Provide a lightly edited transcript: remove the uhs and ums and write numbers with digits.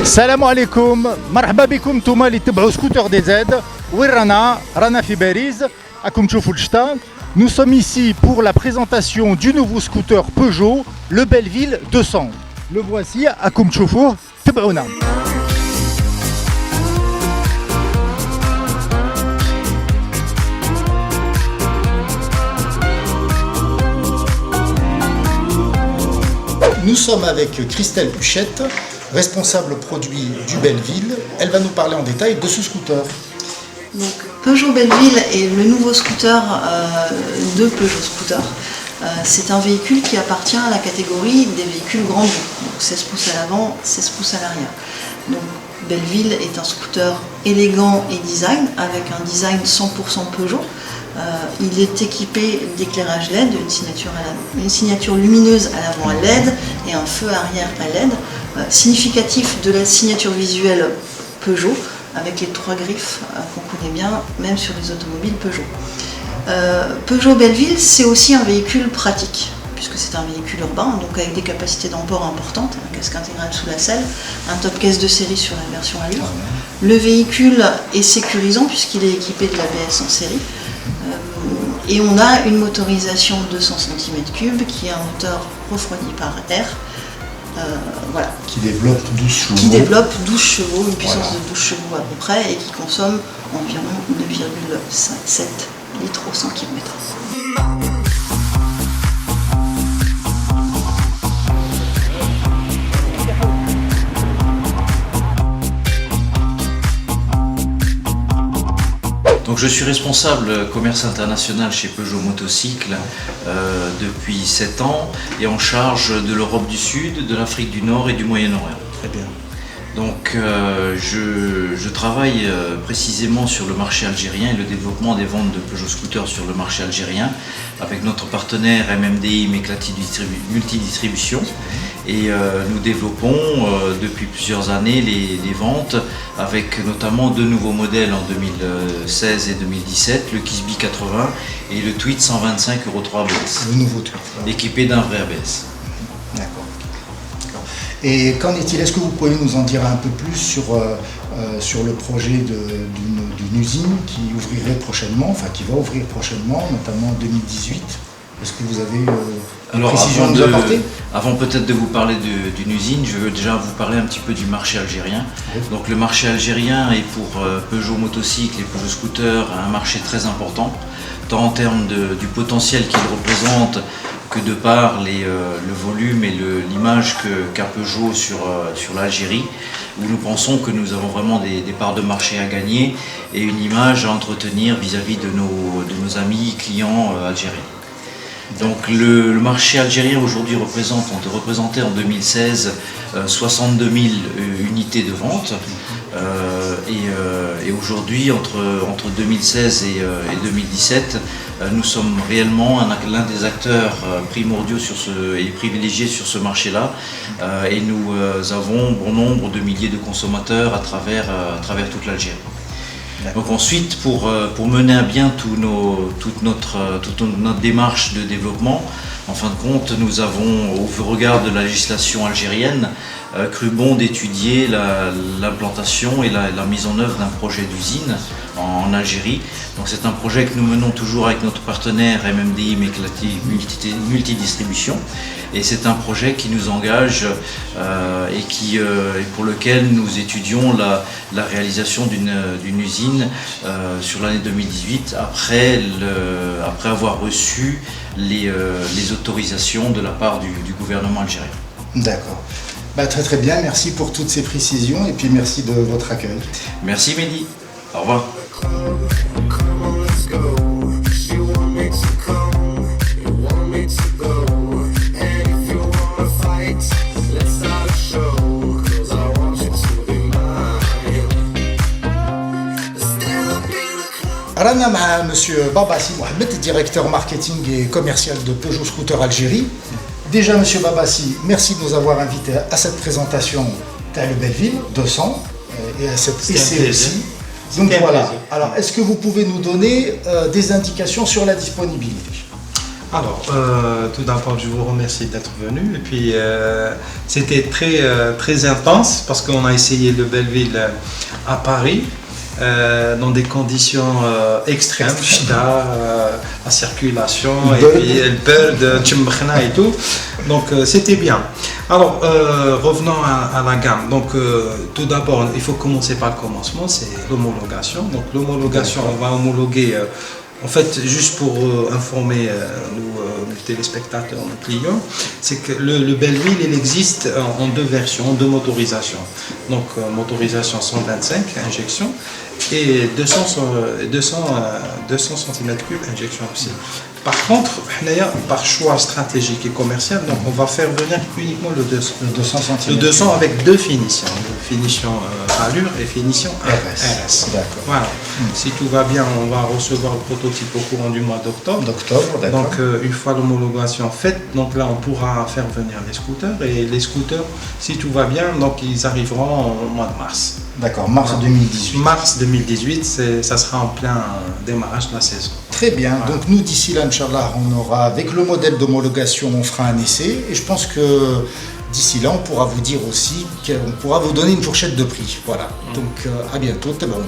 السلام عليكم مرحبا بكم نتوما اللي تبعوا سكوتر دي زد. وين رانا في باريس راكم تشوفوا الشتا. Nous sommes ici pour la présentation du nouveau scooter Peugeot, le Belleville 200. Le voici, راكم تشوفوه تبعونا. Nous sommes avec Christelle Huchette, responsable produit du Belleville. Elle va nous parler en détail de ce scooter. Donc, Peugeot Belleville est le nouveau scooter de Peugeot Scooter. C'est un véhicule qui appartient à la catégorie des véhicules grand bout, donc 16 pouces à l'avant, 16 pouces à l'arrière. Donc Belleville est un scooter élégant et design, avec un design 100% Peugeot. Il est équipé d'éclairage LED, une signature lumineuse à l'avant à LED et un feu arrière à LED, significatif de la signature visuelle Peugeot, avec les trois griffes qu'on connaît bien, même sur les automobiles Peugeot. Peugeot Belleville, c'est aussi un véhicule pratique, puisque c'est un véhicule urbain, donc avec des capacités d'emport importantes, un casque intégral sous la selle, un top caisse de série sur la version Allure. Le véhicule est sécurisant puisqu'il est équipé de l'ABS en série. Et on a une motorisation de 200 cm3 qui est un moteur refroidi par air. Voilà. Qui développe 12 chevaux. Qui développe 12 chevaux, une puissance de 12 chevaux à peu près, et qui consomme environ 2,7 litres au 100 km. Donc je suis responsable commerce international chez Peugeot Motocycle depuis 7 ans et en charge de l'Europe du Sud, de l'Afrique du Nord et du Moyen-Orient. Très bien. Donc je travaille précisément sur le marché algérien et le développement des ventes de Peugeot Scooter sur le marché algérien avec notre partenaire MMDI Meclati Multidistribution. Et nous développons depuis plusieurs années les ventes avec notamment deux nouveaux modèles en 2016 et 2017, le Kisby 80 et le Tweed 125 Euro 3 ABS. Le nouveau Tweed. Équipé d'un vrai ABS. D'accord. Et qu'en est-il? Est-ce que vous pouvez nous en dire un peu plus sur le projet d'une usine qui ouvrirait prochainement, enfin qui va ouvrir prochainement, notamment en 2018? Est-ce que vous avez une précision à nous apporter? Avant peut-être de vous parler d'une usine, je veux déjà vous parler un petit peu du marché algérien. Oui. Donc le marché algérien est pour Peugeot Motocycle et Peugeot Scooter un marché très important, tant en termes du potentiel qu'il représente que de par le volume et l'image qu'a Peugeot sur l'Algérie, où nous pensons que nous avons vraiment des parts de marché à gagner et une image à entretenir vis-à-vis de nos amis clients algériens. Donc le marché algérien aujourd'hui représentait en 2016 62 000 unités de vente et aujourd'hui entre 2016 et 2017 nous sommes réellement l'un des acteurs primordiaux et privilégiés sur ce marché-là et nous avons bon nombre de milliers de consommateurs à travers toute l'Algérie. Donc ensuite, pour mener à bien toute notre démarche de développement, en fin de compte, nous avons, au regard de la législation algérienne, cru bon d'étudier l'implantation et la mise en œuvre d'un projet d'usine en Algérie. Donc c'est un projet que nous menons toujours avec notre partenaire MMDI Meclati Multidistribution. Et c'est un projet qui nous engage et pour lequel nous étudions la réalisation d'une usine sur l'année 2018 après avoir reçu les autorisations de la part du gouvernement algérien. D'accord. Très très bien, merci pour toutes ces précisions et puis merci de votre accueil. Merci Mehdi, au revoir. Rana مع monsieur Babassi Mohamed, directeur marketing et commercial de Peugeot Scooter Algérie. Déjà, monsieur Babassi, merci de nous avoir invités à cette présentation de le Belleville 200 et à cet essai aussi. Donc voilà. Alors, est-ce que vous pouvez nous donner des indications sur la disponibilité? Alors, tout d'abord, je vous remercie d'être venu. Et puis, c'était très intense parce qu'on a essayé le Belleville à Paris. Dans des conditions extrêmes, la circulation et puis le bird, et tout. Donc c'était bien. Alors revenons à la gamme. Donc tout d'abord, il faut commencer par le commencement, c'est l'homologation. Donc l'homologation, on va homologuer. En fait, juste pour informer nos téléspectateurs, nos clients, c'est que le Belleville, il existe en deux versions, deux motorisations. Donc motorisation 125 injection et 200 cm3 injection aussi. Par contre, par choix stratégique et commercial, donc on va faire venir uniquement le 200. Le 200 avec deux finitions. Finition allure et finition RS. Voilà. Si tout va bien, on va recevoir le prototype au courant du mois d'octobre. Donc une fois l'homologation faite, donc là on pourra faire venir les scooters. Et les scooters, si tout va bien, donc ils arriveront au mois de mars. D'accord, mars 2018. Mars 2018, ça sera en plein démarrage de la saison. Très bien, voilà. Donc nous d'ici là, Inch'Allah, on aura, avec le modèle d'homologation, on fera un essai. Et je pense que d'ici là, on pourra vous dire aussi, qu'on pourra vous donner une fourchette de prix. Voilà, donc à bientôt, tabaouna.